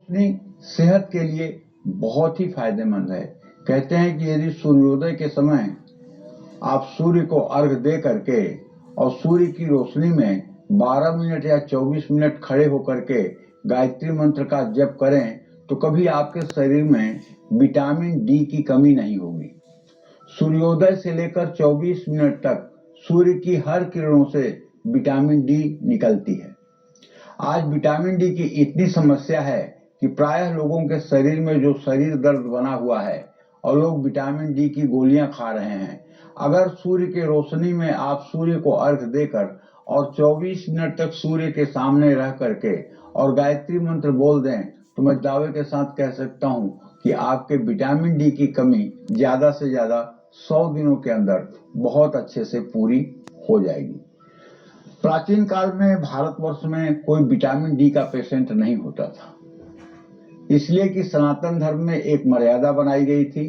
अपनी सेहत के लिए बहुत ही फायदेमंद है। कहते हैं कि यदि सूर्योदय के समय आप सूर्य को अर्घ दे करके और सूर्य की रोशनी में 12 मिनट या 24 मिनट खड़े होकर के गायत्री मंत्र का जप करें तो कभी आपके शरीर में विटामिन डी की कमी नहीं होगी। सूर्योदय से लेकर 24 मिनट तक सूर्य की हर किरणों से विटामिन डी निकलती है। आज विटामिन डी की इतनी समस्या है कि प्रायः लोगों के शरीर में जो शरीर दर्द बना हुआ है और लोग विटामिन डी की गोलियां खा रहे हैं। अगर सूर्य के रोशनी में आप सूर्य को अर्घ देकर और 24 मिनट तक सूर्य के सामने रह करके और गायत्री मंत्र बोल दें तो मैं दावे के साथ कह सकता हूं कि आपके विटामिन डी की कमी ज्यादा से ज्यादा 100 दिनों के अंदर बहुत अच्छे से पूरी हो जाएगी। प्राचीन काल में भारतवर्ष में कोई विटामिन डी का पेशेंट नहीं होता था, इसलिए कि सनातन धर्म में एक मर्यादा बनाई गई थी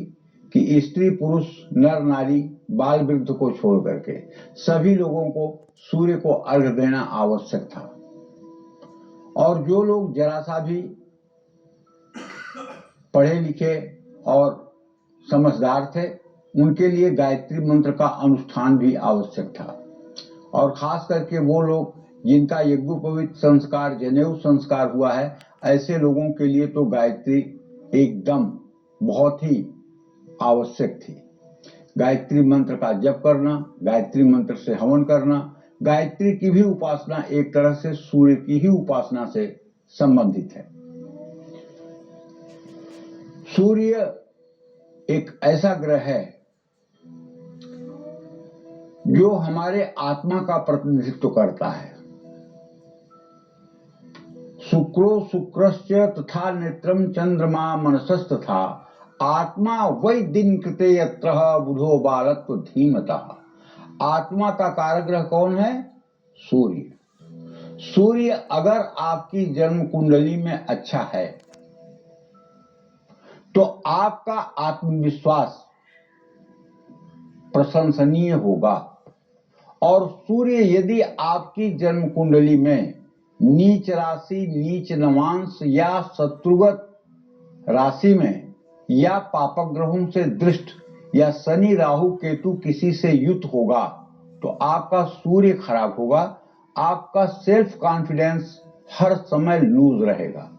कि स्त्री पुरुष नर नारी बाल वृद्ध को छोड़ करके सभी लोगों को सूर्य को अर्घ देना आवश्यक था। और जो लोग जरा सा भी पढ़े लिखे और समझदार थे उनके लिए गायत्री मंत्र का अनुष्ठान भी आवश्यक था। और खास करके वो लोग जिनका यज्ञोपवीत संस्कार जनेऊ संस्कार हुआ है, ऐसे लोगों के लिए तो गायत्री एकदम बहुत ही आवश्यक थी। गायत्री मंत्र का जप करना, गायत्री मंत्र से हवन करना, गायत्री की भी उपासना एक तरह से सूर्य की ही उपासना से संबंधित है। सूर्य एक ऐसा ग्रह है जो हमारे आत्मा का प्रतिनिधित्व करता है। शुक्रो शुक्रश्च तथा नेत्रम चंद्रमा मनसस्तथा आत्मा वै दिन कृते यत्र बुधो बालत्व धीमतः। आत्मा का कारक ग्रह कौन है? सूर्य। सूर्य अगर आपकी जन्म कुंडली में अच्छा है तो आपका आत्मविश्वास प्रशंसनीय होगा। और सूर्य यदि आपकी जन्म कुंडली में नीच राशि, नीच नवांश या शत्रुगत राशि में या पापक ग्रहों से दृष्ट या शनि राहु केतु किसी से युक्त होगा तो आपका सूर्य खराब होगा। आपका सेल्फ कॉन्फिडेंस हर समय लूज रहेगा,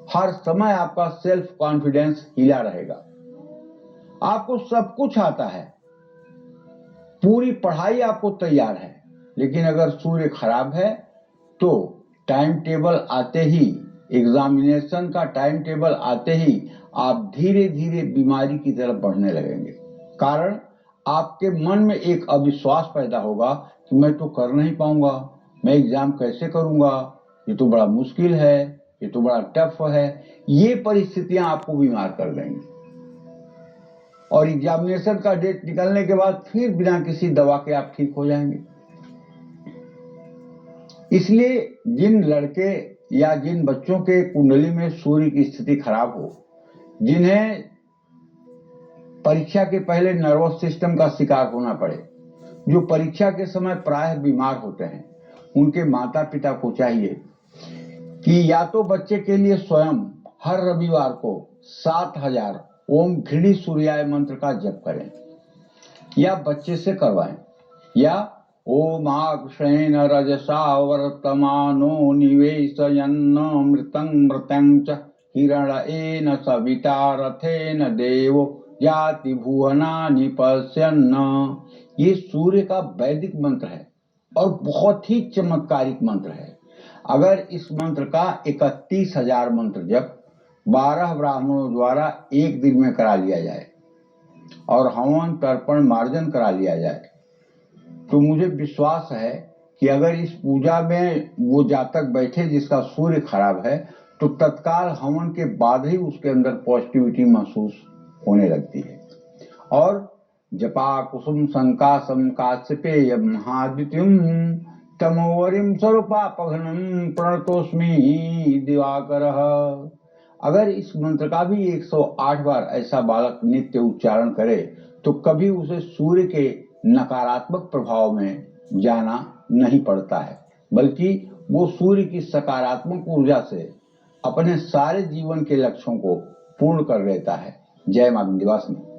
हर समय आपका सेल्फ कॉन्फिडेंस हिला रहेगा। आपको सब कुछ आता है, पूरी पढ़ाई आपको तैयार है, लेकिन अगर सूर्य खराब है तो टाइम टेबल आते ही, एग्जामिनेशन का टाइम टेबल आते ही आप धीरे धीरे बीमारी की तरफ बढ़ने लगेंगे। कारण आपके मन में एक अविश्वास पैदा होगा कि मैं तो कर नहीं पाऊंगा, मैं एग्जाम कैसे करूंगा, ये तो बड़ा मुश्किल है, ये तो बड़ा टफ है। ये परिस्थितियां आपको बीमार कर देंगी और एग्जामिनेशन का डेट निकलने के बाद फिर बिना किसी दवा के आप ठीक हो जाएंगे। इसलिए जिन लड़के या जिन बच्चों के कुंडली में सूर्य की स्थिति खराब हो, जिन्हें परीक्षा के पहले नर्वस सिस्टम का शिकार होना पड़े, जो परीक्षा के समय प्रायः बीमार होते हैं, उनके माता पिता को चाहिए कि या तो बच्चे के लिए स्वयं हर रविवार को 7000 ओम घृणी सूर्याय मंत्र का जप करें या बच्चे से करवाएं, या ओम आकृष्णेन रजसा वर्तमानो निवेशयन्न मृतं मृतं च हिरण्येन सविता रथेन देवो जाति भुवनानि पश्यन्न। ये सूर्य का वैदिक मंत्र है और बहुत ही चमत्कारिक मंत्र है। अगर इस मंत्र का 31,000 मंत्र जप 12 ब्राह्मणों द्वारा एक दिन में करा लिया जाए और हवन तर्पण मार्जन करा लिया जाए तो मुझे विश्वास है कि अगर इस पूजा में वो जातक बैठे जिसका सूर्य खराब है तो तत्काल हवन के बाद ही उसके अंदर पॉजिटिविटी महसूस होने लगती है। और जपा कुसुम संकासम काश्यपेय महाद्युतिम तमोवरिम स्वरूपापघ्नम प्रणतोस्मि दिवाकरः। अगर इस मंत्र का भी 108 बार ऐसा बालक नित्य उच्चारण करे तो कभी उसे सूर्य के नकारात्मक प्रभाव में जाना नहीं पड़ता है, बल्कि वो सूर्य की सकारात्मक ऊर्जा से अपने सारे जीवन के लक्ष्यों को पूर्ण कर लेता है। जय मां विंध्यवासिनी।